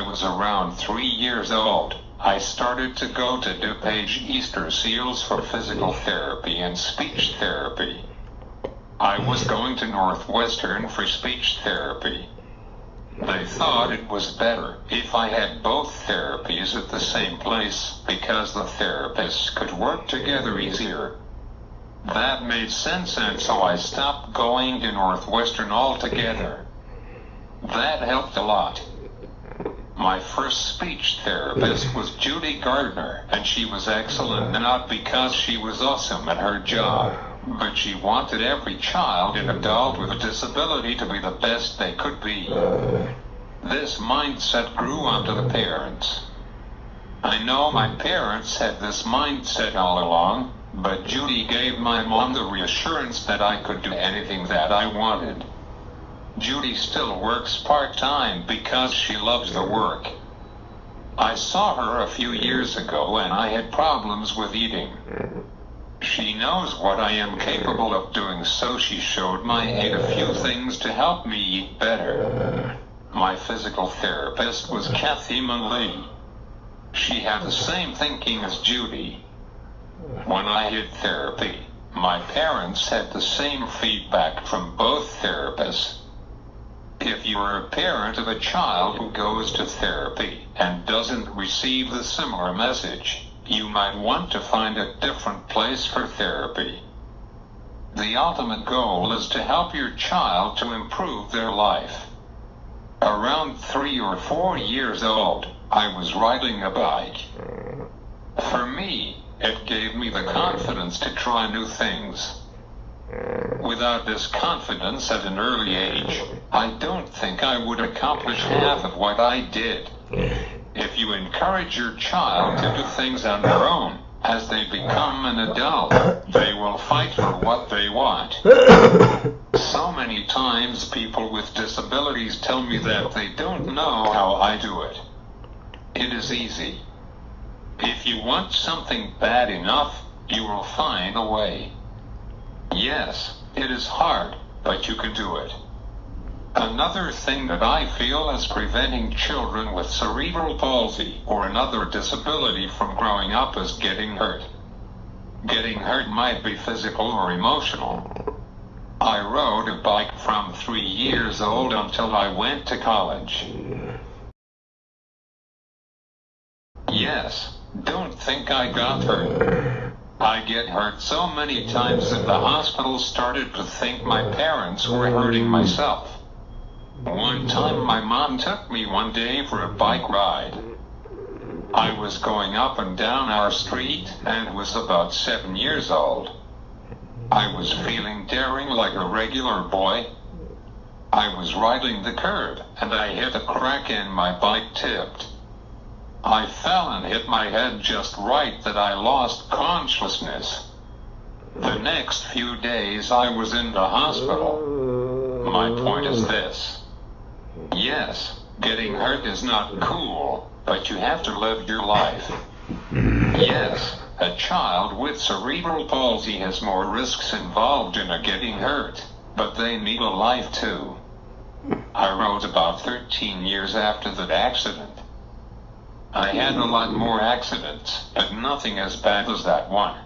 was around 3 years old, I started to go to DuPage Easter Seals for physical therapy and speech therapy. I was going to Northwestern for speech therapy. They thought it was better if I had both therapies at the same place because the therapists could work together easier. That made sense, and so I stopped going to Northwestern altogether. That helped a lot. My first speech therapist was Judy Gardner, and she was excellent not because she was awesome at her job, but she wanted every child and adult with a disability to be the best they could be. This mindset grew onto the parents. I know my parents had this mindset all along, but Judy gave my mom the reassurance that I could do anything that I wanted. Judy still works part-time because she loves the work. I saw her a few years ago and I had problems with eating. She knows what I am capable of doing, so she showed my aid a few things to help me eat better. My physical therapist was Kathy Manley. She had the same thinking as Judy. When I did therapy, my parents had the same feedback from both therapists. If you are a parent of a child who goes to therapy and doesn't receive the similar message, you might want to find a different place for therapy. The ultimate goal is to help your child to improve their life. Around 3 or 4 years old, I was riding a bike. For me, it gave me the confidence to try new things. Without this confidence at an early age, I don't think I would accomplish half of what I did. If you encourage your child to do things on their own, as they become an adult, they will fight for what they want. So many times people with disabilities tell me that they don't know how I do it. It is easy. If you want something bad enough, you will find a way. Yes, it is hard, but you can do it. Another thing that I feel is preventing children with cerebral palsy or another disability from growing up is getting hurt. Getting hurt might be physical or emotional. I rode a bike from 3 years old until I went to college. Yes, don't think I got hurt. I get hurt so many times that the hospital started to think my parents were hurting myself. One time my mom took me one day for a bike ride. I was going up and down our street and was about 7 years old. I was feeling daring like a regular boy. I was riding the curb and I hit a crack and my bike tipped. I fell and hit my head just right that I lost consciousness. The next few days I was in the hospital. My point is this. Yes, getting hurt is not cool, but you have to live your life. Yes, a child with cerebral palsy has more risks involved in a getting hurt, but they need a life too. I rode about 13 years after that accident. I had a lot more accidents, but nothing as bad as that one.